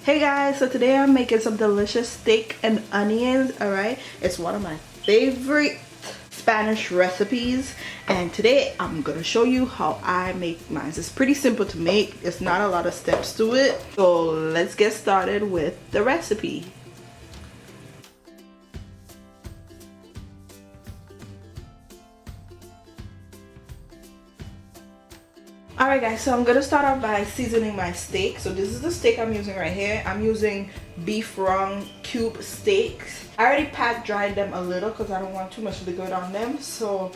Hey guys, so today I'm making some delicious steak and onions. All right, it's one of my favorite Spanish recipes, and today I'm gonna show you how I make mine. It's pretty simple to make. It's not a lot of steps to it, so let's get started with the recipe. Alright guys, so I'm gonna start off by seasoning my steak. So this is the steak I'm using right here. I'm using beef rung cube steaks. I already pat dried them a little because I don't want too much liquid on them. So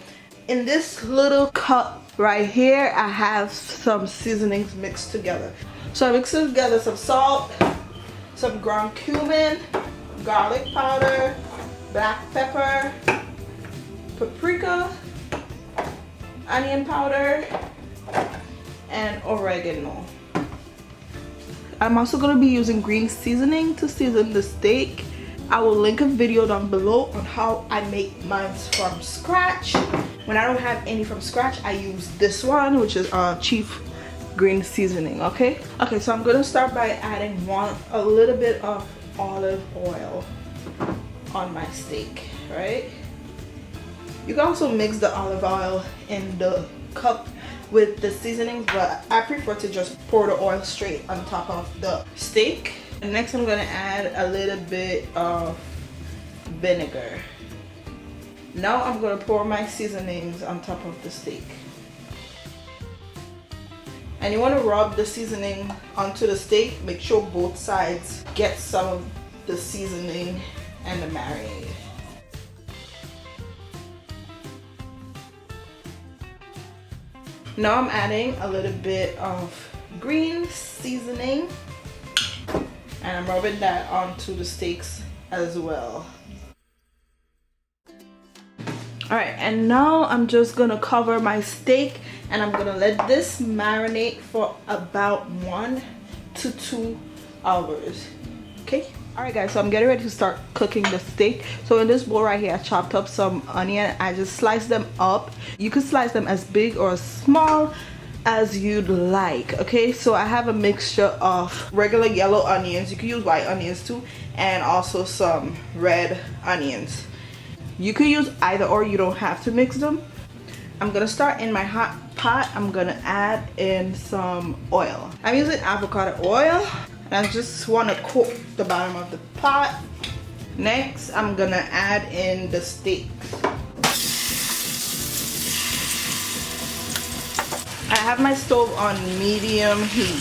in this little cup right here, I have some seasonings mixed together. So I mixed together some salt, some ground cumin, garlic powder, black pepper, paprika, onion powder, and oregano. I'm also going to be using green seasoning to season the steak. I will link a video down below on how I make mine from scratch. When I don't have any from scratch, I use this one, which is Chief green seasoning. Okay, so I'm going to start by adding a little bit of olive oil on my steak. Right, you can also mix the olive oil in the cup with the seasonings, but I prefer to just pour the oil straight on top of the steak. And next I'm going to add a little bit of vinegar. Now I'm going to pour my seasonings on top of the steak. And you want to rub the seasoning onto the steak. Make sure both sides get some of the seasoning and the marinade. Now I'm adding a little bit of green seasoning, and I'm rubbing that onto the steaks as well. Alright, and now I'm just gonna cover my steak and I'm gonna let this marinate for about 1 to 2 hours. Okay? Alright guys, so I'm getting ready to start cooking the steak. So in this bowl right here, I chopped up some onion. I just sliced them up. You can slice them as big or as small as you'd like. Okay, so I have a mixture of regular yellow onions. You can use white onions too, and also some red onions. You could use either or, you don't have to mix them. I'm gonna start in my hot pot. I'm gonna add in some oil. I'm using avocado oil. And I just want to coat the bottom of the pot. Next, I'm gonna add in the steaks. I have my stove on medium heat.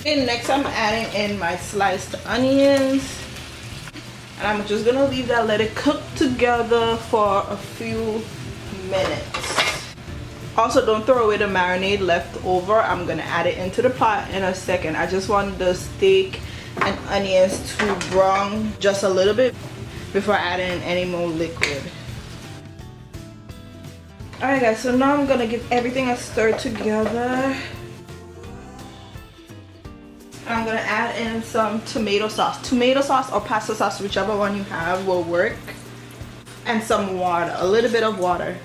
And next, I'm adding in my sliced onions. And I'm just gonna leave that, let it cook together for a few minutes. Also, don't throw away the marinade left over. I'm gonna add it into the pot in a second. I just want the steak and onions to brown just a little bit before adding any more liquid. Alright guys, so now I'm gonna give everything a stir together. I'm gonna add in some tomato sauce. Tomato sauce or pasta sauce, whichever one you have will work. And some water, a little bit of water.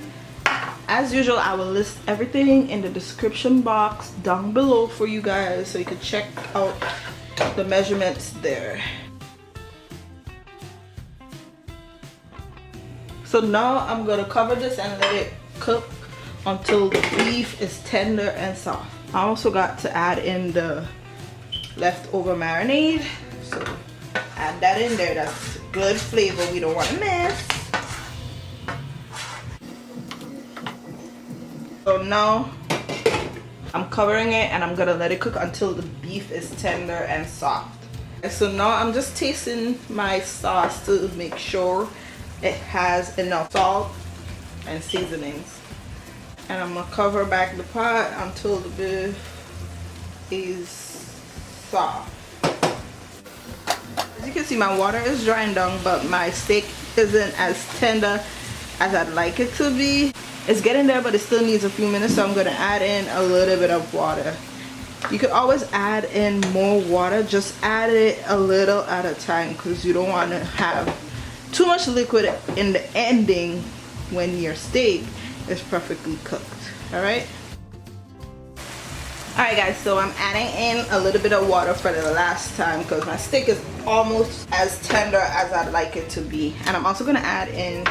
As usual, I will list everything in the description box down below for you guys, so you can check out the measurements there. So now I'm gonna cover this and let it cook until the beef is tender and soft. I also got to add in the leftover marinade, so add that in there. That's good flavor we don't want to miss. So now I'm covering it and I'm gonna let it cook until the beef is tender and soft. And so now I'm just tasting my sauce to make sure it has enough salt and seasonings. And I'm gonna cover back the pot until the beef is soft. As you can see, my water is drying down, but my steak isn't as tender as I'd like it to be. It's getting there, but it still needs a few minutes, so I'm going to add in a little bit of water. You could always add in more water, just add it a little at a time because you don't want to have too much liquid in the ending when your steak is perfectly cooked. Alright? Alright guys, so I'm adding in a little bit of water for the last time because my steak is almost as tender as I'd like it to be. And I'm also going to add in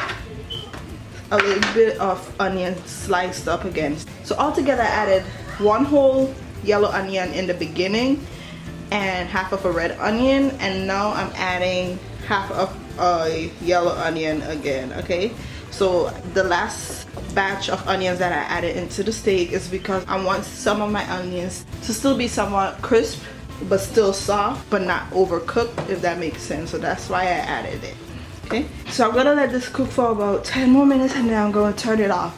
a little bit of onion sliced up again. So altogether I added 1 whole yellow onion in the beginning and half of a red onion, and now I'm adding half of a yellow onion again. Okay, so the last batch of onions that I added into the steak is because I want some of my onions to still be somewhat crisp but still soft but not overcooked, if that makes sense. So that's why I added it. Okay, so I'm gonna let this cook for about 10 more minutes and then I'm gonna turn it off.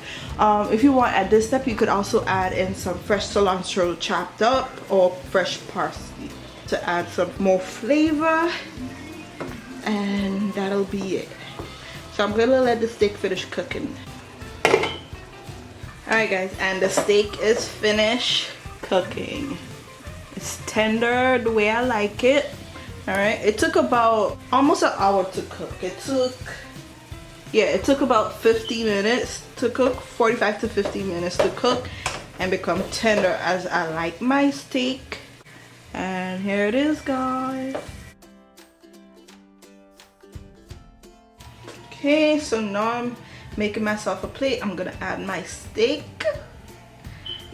If you want, at this step you could also add in some fresh cilantro chopped up or fresh parsley to add some more flavor, and that'll be it. So I'm gonna let the steak finish cooking. Alright guys, and the steak is finished cooking. It's tender the way I like it. Alright, it took about almost an hour to cook. It took about 50 minutes to cook, 45 to 50 minutes to cook and become tender as I like my steak. And here it is, guys. Okay, so now I'm making myself a plate. I'm gonna add my steak,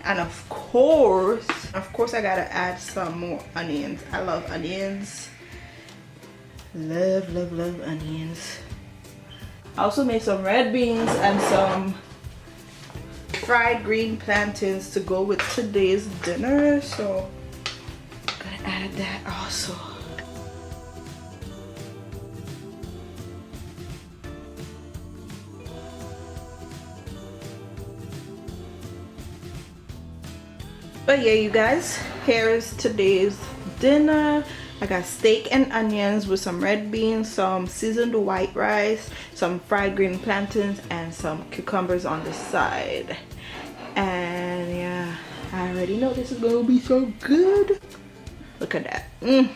and of course I gotta add some more onions. I love onions. Love onions. I also made some red beans and some fried green plantains to go with today's dinner, so I'm gonna add that also. But yeah, you guys, here is today's dinner. I got steak and onions with some red beans, some seasoned white rice, some fried green plantains, and some cucumbers on the side. And yeah, I already know this is gonna be so good. Look at that.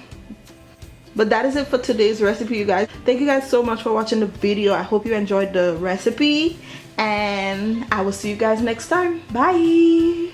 But that is it for today's recipe, you guys. Thank you guys so much for watching the video. I hope you enjoyed the recipe, and I will see you guys next time. Bye.